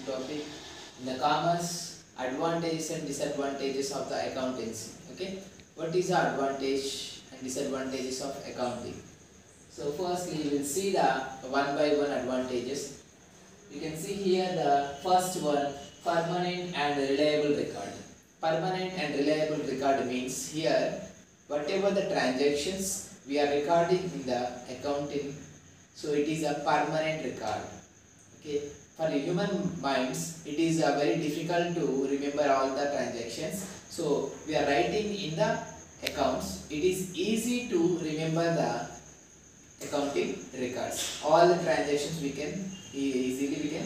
topic in the commerce, advantages and disadvantages of the accountancy. Okay, what is the advantage and disadvantages of accounting? So firstly, we will see the one by one advantages. You can see here the first one, permanent and reliable record. Permanent and reliable record means here whatever the transactions we are recording in the accounting, so it is a permanent record. Okay, for human minds it is very difficult to remember all the transactions, so we are writing in the accounts. It is easy to remember the accounting records. All the transactions we can easily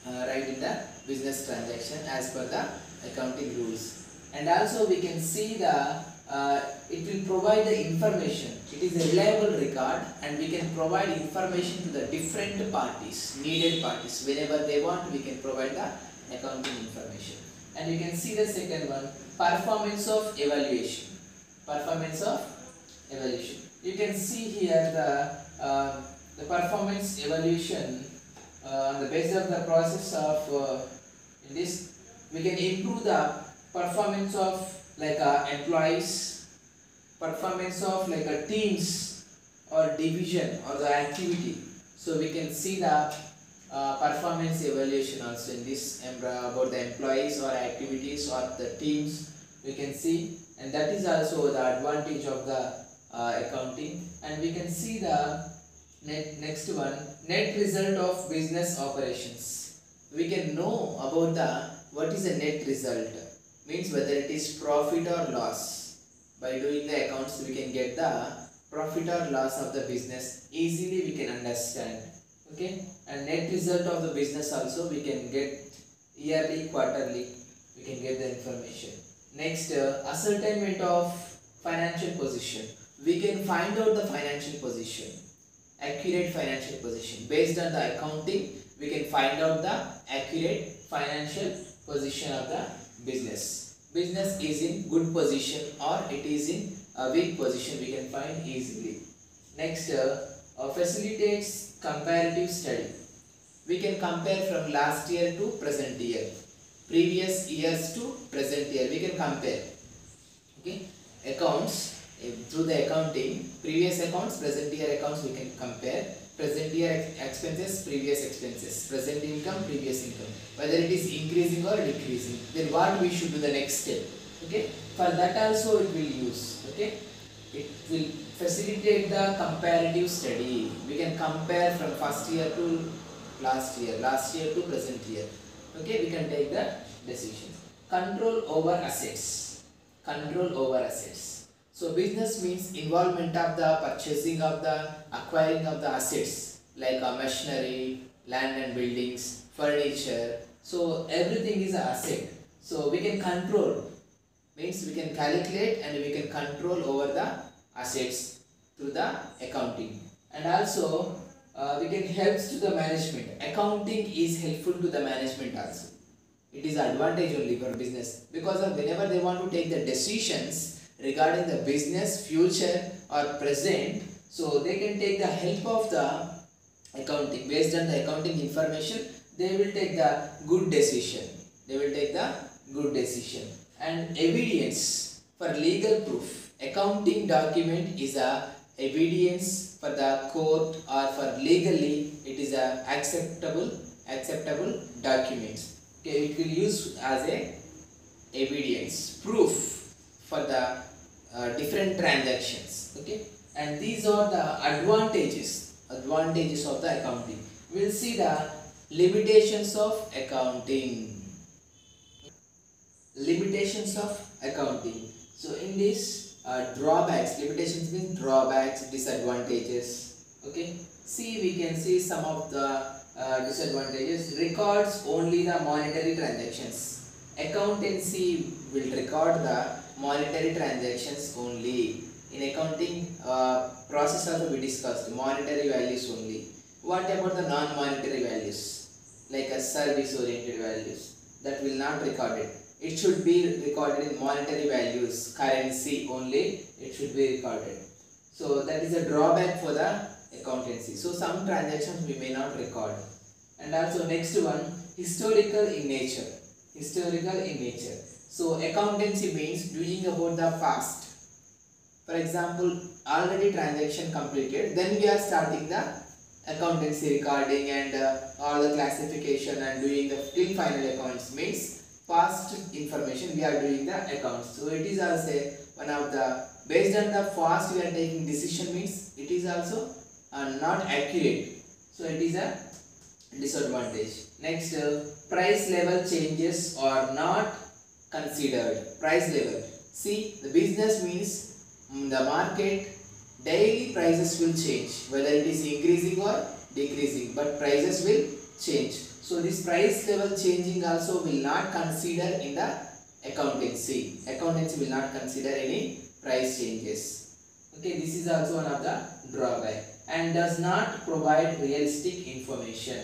write in the business transaction as per the accounting rules. And also we can see the it will provide the information. It is a reliable record and we can provide information to the different parties, needed parties. Whenever they want, we can provide the accounting information. And we can see the second one, performance of evaluation. Performance of evaluation. You can see here the performance evaluation on the basis of the process of in this we can improve the performance of like employees, performance of like teams or division or the activity. So we can see the performance evaluation also in this about the employees or activities or the teams we can see, and that is also the advantage of the accounting. And we can see the next one, net result of business operations. We can know about the what is the net result, means whether it is profit or loss. By doing the accounts we can get the profit or loss of the business, easily we can understand. Okay, and net result of the business also we can get yearly, quarterly, we can get the information. Next, ascertainment of financial position. We can find out the financial position, accurate financial position. Based on the accounting we can find out the accurate financial position of the business. Business is in good position or it is in a weak position, we can find easily. Next, facilitates comparative study. We can compare from last year to present year, previous years to present year, we can compare. Okay, accounts, through the accounting, previous accounts, present year accounts we can compare. Present year expenses, previous expenses, present income, previous income, whether it is increasing or decreasing, then what we should do the next step. Okay, for that also it will use. Okay, it will facilitate the comparative study. We can compare from first year to last year to present year. Okay, we can take the decisions. Control over assets. Control over assets. So business means involvement of the purchasing of the acquiring of the assets like machinery, land and buildings, furniture. So everything is an asset. So we can control, means we can calculate and we can control over the assets through the accounting. And also we can help to the management. Accounting is helpful to the management also. It is advantage only for business, because of whenever they want to take the decisions regarding the business, future or present, so they can take the help of the accounting. Based on the accounting information, they will take the good decision. They will take the good decision. And evidence for legal proof. Accounting document is a evidence for the court or for legally it is a acceptable documents. Okay, it will use as a evidence, proof for the different transactions. Okay, and these are the advantages of the accounting. We will see the limitations of accounting. Limitations of accounting. So in this drawbacks, limitations means drawbacks, disadvantages. Okay, see, we can see some of the disadvantages. Records only the monetary transactions. Accountancy will record the monetary transactions only. In accounting process also we discussed monetary values only. What about the non-monetary values like a service oriented values? That will not record it. It should be recorded in monetary values, currency only it should be recorded. So that is a drawback for the accountancy. So some transactions we may not record. And also next one, historical in nature. Historical in nature. So accountancy means doing about the past. For example, already transaction completed, then we are starting the accountancy recording and all the classification and doing the till final accounts means past information we are doing the accounts. So it is also one of the, based on the past we are taking decision means it is also not accurate. So it is a disadvantage. Next, price level changes are not considered. Price level. See, the business means the market daily prices will change, whether it is increasing or decreasing, but prices will change. So this price level changing also will not consider in the accountancy. Accountancy will not consider any price changes. Okay, this is also one of the drawback, and does not provide realistic information.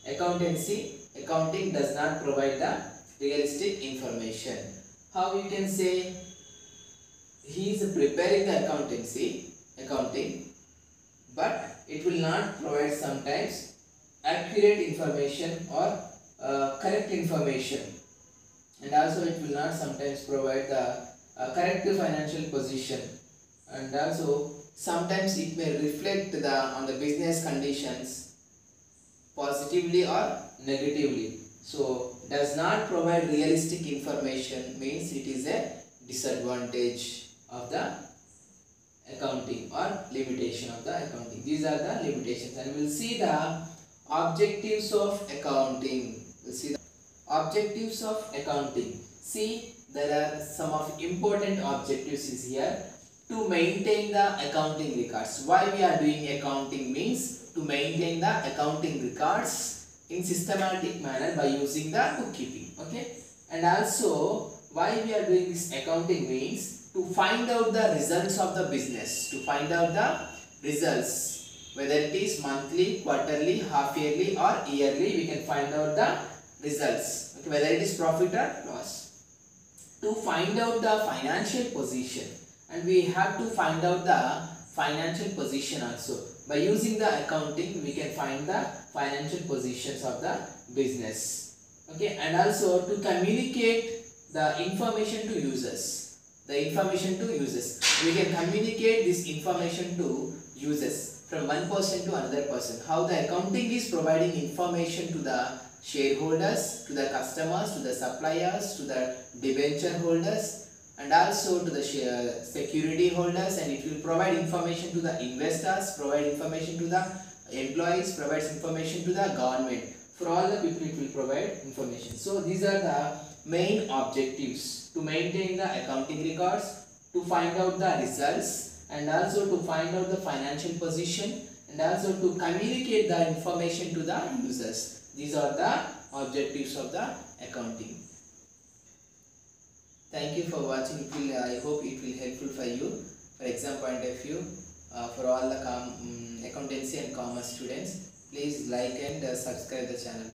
Accounting does not provide the realistic information. How you can say he is preparing the accounting, but it will not provide sometimes accurate information or correct information, and also it will not sometimes provide the correct financial position, and also sometimes it may reflect on the business conditions positively or negatively. So does not provide realistic information means it is a disadvantage of the accounting or limitation of the accounting. These are the limitations, and we will see the objectives of accounting. We'll see the objectives of accounting. See, there are some of important objectives is here. To maintain the accounting records. Why we are doing accounting means to maintain the accounting records in systematic manner by using the bookkeeping. Okay, and also why we are doing this accounting means to find out the results of the business. To find out the results, whether it is monthly, quarterly, half yearly or yearly, we can find out the results. Okay, whether it is profit or loss. To find out the financial position, and we have to find out the financial position also. By using the accounting, we can find the financial positions of the business. Okay, and also to communicate the information to users. The information to users. We can communicate this information to users from one person to another person. How the accounting is providing information to the shareholders, to the customers, to the suppliers, to the debenture holders, and also to the security holders, and it will provide information to the investors, provide information to the employees, provides information to the government. For all the people it will provide information. So these are the main objectives: to maintain the accounting records, to find out the results, and also to find out the financial position, and also to communicate the information to the users. These are the objectives of the accounting. Thank you for watching. I hope it will helpful for you for exam point of view. For all the accountancy and commerce students, please like and subscribe the channel.